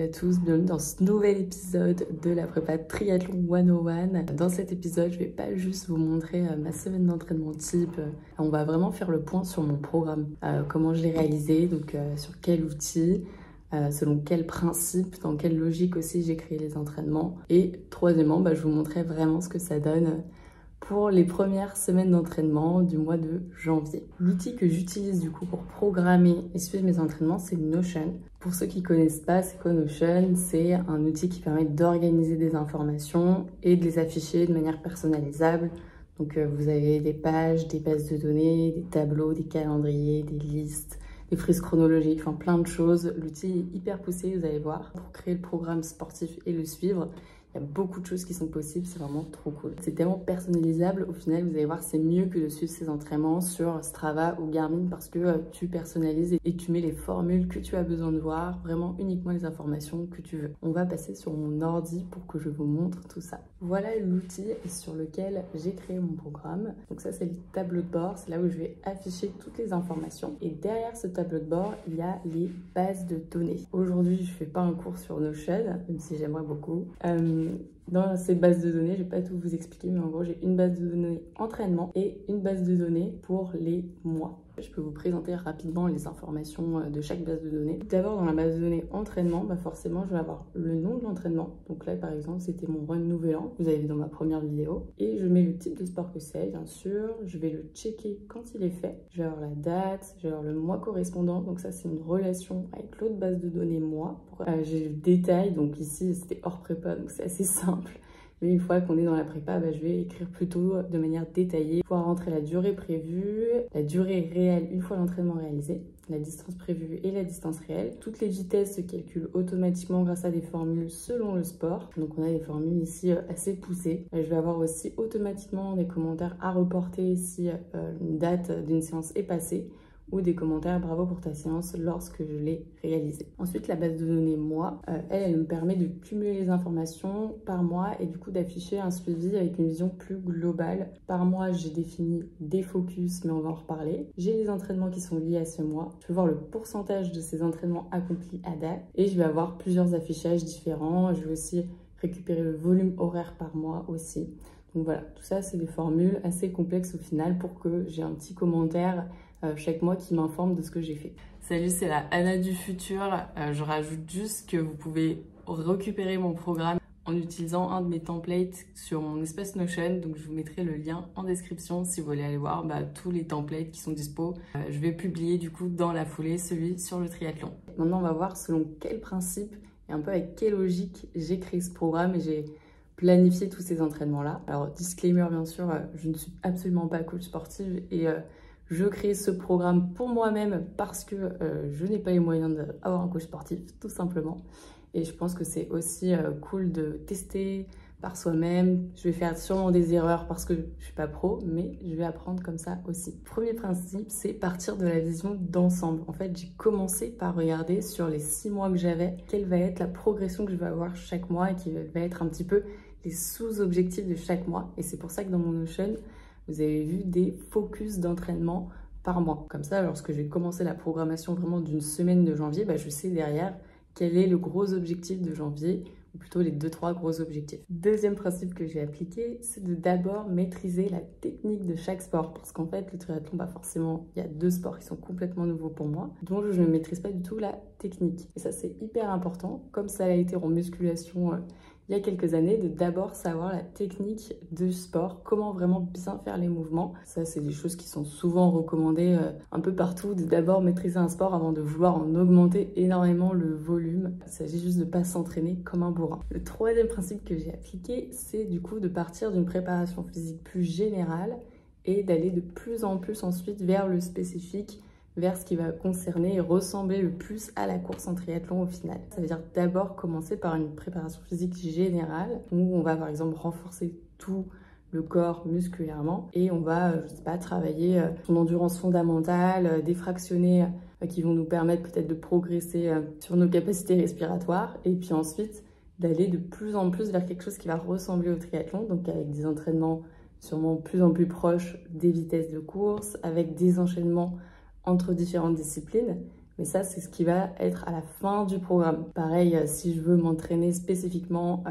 à tous, bienvenue dans ce nouvel épisode de la prépa Triathlon 101. Dans cet épisode, je vais pas juste vous montrer ma semaine d'entraînement type, on va vraiment faire le point sur mon programme, comment je l'ai réalisé, donc sur quel outil, selon quel principe, dans quelle logique aussi j'ai créé les entraînements. Et troisièmement, je vous montrerai vraiment ce que ça donne pour les premières semaines d'entraînement du mois de janvier. L'outil que j'utilise du coup pour programmer et suivre mes entraînements, c'est Notion. Pour ceux qui ne connaissent pas, c'est quoi Notion? C'est un outil qui permet d'organiser des informations et de les afficher de manière personnalisable. Donc vous avez des pages, des bases de données, des tableaux, des calendriers, des listes, des frises chronologiques, enfin plein de choses. L'outil est hyper poussé, vous allez voir, pour créer le programme sportif et le suivre. Il y a beaucoup de choses qui sont possibles, c'est vraiment trop cool. C'est tellement personnalisable, au final, vous allez voir, c'est mieux que de suivre ses entraînements sur Strava ou Garmin parce que tu personnalises et tu mets les formules que tu as besoin de voir, vraiment uniquement les informations que tu veux. On va passer sur mon ordi pour que je vous montre tout ça. Voilà l'outil sur lequel j'ai créé mon programme. Donc ça, c'est le tableau de bord, c'est là où je vais afficher toutes les informations. Et derrière ce tableau de bord, il y a les bases de données. Aujourd'hui, je ne fais pas un cours sur Notion, même si j'aimerais beaucoup. Dans ces bases de données, je ne vais pas tout vous expliquer, mais en gros, j'ai une base de données entraînement et une base de données pour les mois. Je peux vous présenter rapidement les informations de chaque base de données. D'abord, dans la base de données entraînement, forcément, je vais avoir le nom de l'entraînement. Donc là, par exemple, c'était mon run nouvel an, vous avez vu dans ma première vidéo. Et je mets le type de sport que c'est, bien sûr. Je vais le checker quand il est fait. Je vais avoir la date, je vais avoir le mois correspondant. Donc ça, c'est une relation avec l'autre base de données mois. J'ai le détail, donc ici, c'était hors prépa, donc c'est assez simple. Mais une fois qu'on est dans la prépa, je vais écrire plutôt de manière détaillée, pouvoir rentrer la durée prévue, la durée réelle une fois l'entraînement réalisé, la distance prévue et la distance réelle. Toutes les vitesses se calculent automatiquement grâce à des formules selon le sport. Donc on a des formules ici assez poussées. Je vais avoir aussi automatiquement des commentaires à reporter si une date d'une séance est passée, ou des commentaires bravo pour ta séance lorsque je l'ai réalisée. Ensuite, la base de données mois, elle me permet de cumuler les informations par mois et du coup d'afficher un suivi avec une vision plus globale. Par mois, j'ai défini des focus, mais on va en reparler. J'ai les entraînements qui sont liés à ce mois. Je vais voir le pourcentage de ces entraînements accomplis à date et je vais avoir plusieurs affichages différents. Je vais aussi récupérer le volume horaire par mois aussi. Donc voilà, tout ça, c'est des formules assez complexes au final pour que j'ai un petit commentaire chaque mois qui m'informe de ce que j'ai fait. Salut, c'est la Anna du futur. Je rajoute juste que vous pouvez récupérer mon programme en utilisant un de mes templates sur mon espace Notion. Donc je vous mettrai le lien en description si vous voulez aller voir tous les templates qui sont dispo. Je vais publier du coup dans la foulée celui sur le triathlon. Maintenant, on va voir selon quel principe et un peu avec quelle logique j'ai créé ce programme et j'ai planifié tous ces entraînements-là. Alors, disclaimer, bien sûr, je ne suis absolument pas coach sportive et je crée ce programme pour moi-même parce que je n'ai pas les moyens d'avoir un coach sportif, tout simplement. Et je pense que c'est aussi cool de tester par soi-même. Je vais faire sûrement des erreurs parce que je ne suis pas pro, mais je vais apprendre comme ça aussi. Premier principe, c'est partir de la vision d'ensemble. En fait, j'ai commencé par regarder sur les 6 mois que j'avais, quelle va être la progression que je vais avoir chaque mois et qui va être un petit peu les sous-objectifs de chaque mois. Et c'est pour ça que dans mon Notion, vous avez vu des focus d'entraînement par mois. Comme ça, lorsque je vais commencer la programmation vraiment d'une semaine de janvier, je sais derrière quel est le gros objectif de janvier, ou plutôt les 2-3 gros objectifs. Deuxième principe que j'ai appliqué, c'est de d'abord maîtriser la technique de chaque sport. Parce qu'en fait, le triathlon, forcément, il y a 2 sports qui sont complètement nouveaux pour moi, donc je ne maîtrise pas du tout la technique. Et ça, c'est hyper important, comme ça a été en musculation il y a quelques années, de d'abord savoir la technique du sport, comment vraiment bien faire les mouvements. Ça, c'est des choses qui sont souvent recommandées un peu partout, de d'abord maîtriser un sport avant de vouloir en augmenter énormément le volume. Il s'agit juste de ne pas s'entraîner comme un bourrin. Le troisième principe que j'ai appliqué, c'est du coup de partir d'une préparation physique plus générale et d'aller de plus en plus ensuite vers le spécifique, vers ce qui va concerner et ressembler le plus à la course en triathlon au final. Ça veut dire d'abord commencer par une préparation physique générale où on va par exemple renforcer tout le corps musculairement et on va, je sais pas, travailler son endurance fondamentale, des fractionnés qui vont nous permettre peut-être de progresser sur nos capacités respiratoires et puis ensuite d'aller de plus en plus vers quelque chose qui va ressembler au triathlon, donc avec des entraînements sûrement de plus en plus proches des vitesses de course, avec des enchaînements entre différentes disciplines, Mais ça, c'est ce qui va être à la fin du programme. Pareil, si je veux m'entraîner spécifiquement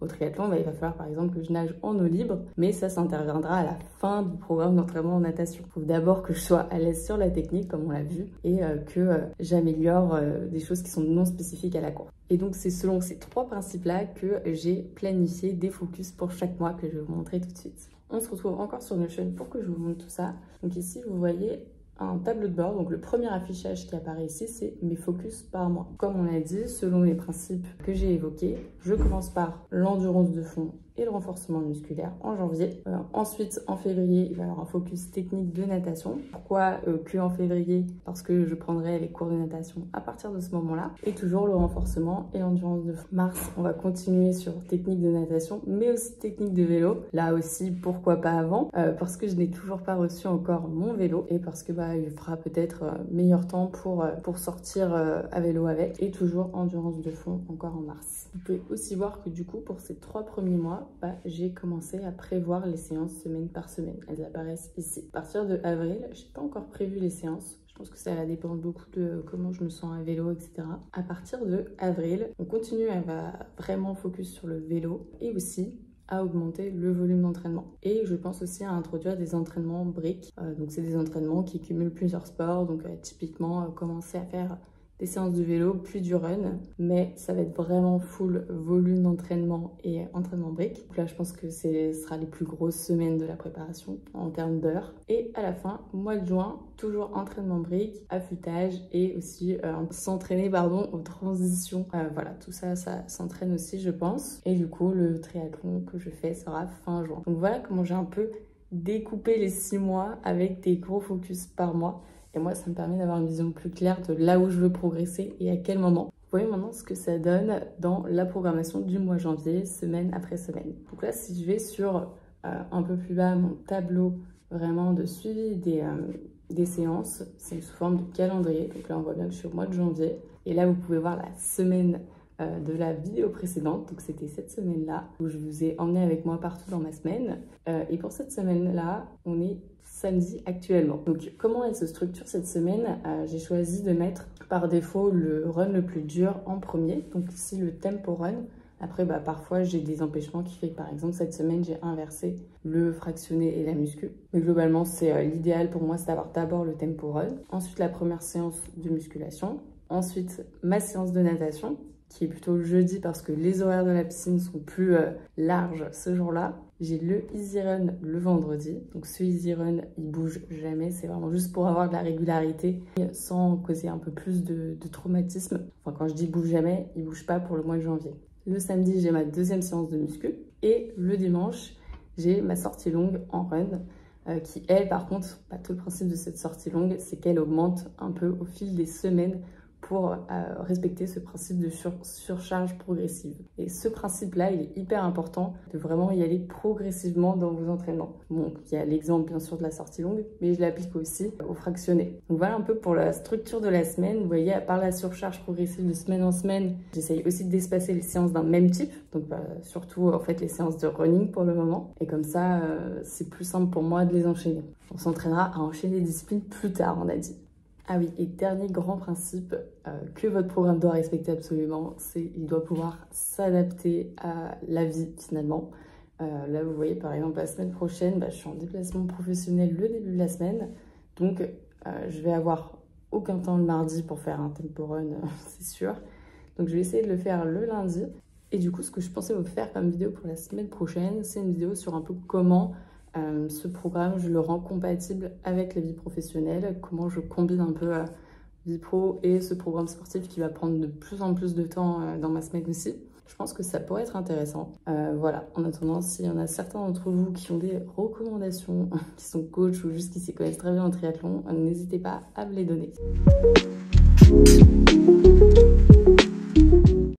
au triathlon, il va falloir par exemple que je nage en eau libre, mais ça interviendra à la fin du programme d'entraînement en natation. Il faut d'abord que je sois à l'aise sur la technique, comme on l'a vu, et que j'améliore des choses qui sont non spécifiques à la course. Et donc c'est selon ces 3 principes-là que j'ai planifié des focus pour chaque mois que je vais vous montrer tout de suite. On se retrouve encore sur Notion pour que je vous montre tout ça. Donc ici, vous voyez un tableau de bord. Donc le premier affichage qui apparaît ici, c'est mes focus par mois. Comme on l'a dit, selon les principes que j'ai évoqués, je commence par l'endurance de fond et le renforcement musculaire en janvier. Ensuite, en février, il va y avoir un focus technique de natation. Pourquoi que en février? Parce que je prendrai les cours de natation à partir de ce moment-là. Et toujours le renforcement et l'endurance de fond. Mars, on va continuer sur technique de natation, mais aussi technique de vélo. Là aussi, pourquoi pas avant? Parce que je n'ai toujours pas reçu encore mon vélo et parce que il fera peut-être meilleur temps pour sortir à vélo avec. Et toujours endurance de fond encore en mars. Vous pouvez aussi voir que du coup, pour ces 3 premiers mois, j'ai commencé à prévoir les séances semaine par semaine. Elles apparaissent ici. À partir de avril, je n'ai pas encore prévu les séances. Je pense que ça va dépendre beaucoup de comment je me sens à vélo, etc. À partir de avril, on continue à vraiment focus sur le vélo et aussi à augmenter le volume d'entraînement. Et je pense aussi à introduire des entraînements briques. Donc c'est des entraînements qui cumulent plusieurs sports. Donc typiquement commencer à faire des séances de vélo, puis du run, mais ça va être vraiment full volume d'entraînement et entraînement brique. Donc là, je pense que ce sera les plus grosses semaines de la préparation en termes d'heures. Et à la fin, mois de juin, toujours entraînement brique, affûtage et aussi s'entraîner aux transitions. Voilà, tout ça, ça s'entraîne aussi, je pense. Et du coup, le triathlon que je fais sera fin juin. Donc voilà comment j'ai un peu découpé les 6 mois avec des gros focus par mois. Et moi, ça me permet d'avoir une vision plus claire de là où je veux progresser et à quel moment. Vous voyez maintenant ce que ça donne dans la programmation du mois de janvier, semaine après semaine. Donc là, si je vais sur un peu plus bas mon tableau vraiment de suivi des séances, c'est sous forme de calendrier. Donc là, on voit bien que je suis au mois de janvier. Et là, vous pouvez voir la semaine de la vidéo précédente. Donc c'était cette semaine-là où je vous ai emmené avec moi partout dans ma semaine. Et pour cette semaine-là, on est samedi actuellement. Donc comment elle se structure cette semaine? J'ai choisi de mettre par défaut le run le plus dur en premier. Donc ici le tempo run. Après parfois j'ai des empêchements qui fait que par exemple cette semaine j'ai inversé le fractionné et la muscu. Mais globalement c'est l'idéal pour moi, c'est d'avoir d'abord le tempo run. Ensuite la première séance de musculation. Ensuite ma séance de natation, qui est plutôt jeudi parce que les horaires de la piscine sont plus larges ce jour-là. J'ai le easy run le vendredi. Donc ce easy run, il bouge jamais. C'est vraiment juste pour avoir de la régularité sans causer un peu plus de traumatisme. Enfin, quand je dis bouge jamais, il bouge pas pour le mois de janvier. Le samedi, j'ai ma deuxième séance de muscu. Et le dimanche, j'ai ma sortie longue en run. Qui, elle, par contre, tout le principe de cette sortie longue, c'est qu'elle augmente un peu au fil des semaines pour respecter ce principe de surcharge progressive. Et ce principe-là, il est hyper important de vraiment y aller progressivement dans vos entraînements. Bon, il y a l'exemple bien sûr de la sortie longue, mais je l'applique aussi au fractionné. Donc voilà un peu pour la structure de la semaine. Vous voyez, à part la surcharge progressive de semaine en semaine, j'essaye aussi d'espacer les séances d'un même type. Donc surtout en fait les séances de running pour le moment. Et comme ça, c'est plus simple pour moi de les enchaîner. On s'entraînera à enchaîner les disciplines plus tard, on a dit. Ah oui, et dernier grand principe que votre programme doit respecter absolument, c'est qu'il doit pouvoir s'adapter à la vie finalement. Là, vous voyez, par exemple, la semaine prochaine, je suis en déplacement professionnel le début de la semaine. Donc, je vais avoir aucun temps le mardi pour faire un tempo run, c'est sûr. Donc, je vais essayer de le faire le lundi. Et du coup, ce que je pensais vous faire comme vidéo pour la semaine prochaine, c'est une vidéo sur un peu comment ce programme, je le rends compatible avec la vie professionnelle, comment je combine un peu vie pro et ce programme sportif qui va prendre de plus en plus de temps dans ma semaine aussi. Je pense que ça pourrait être intéressant. Voilà, en attendant, s'il y en a certains d'entre vous qui ont des recommandations, qui sont coachs ou juste qui s'y connaissent très bien en triathlon, n'hésitez pas à me les donner.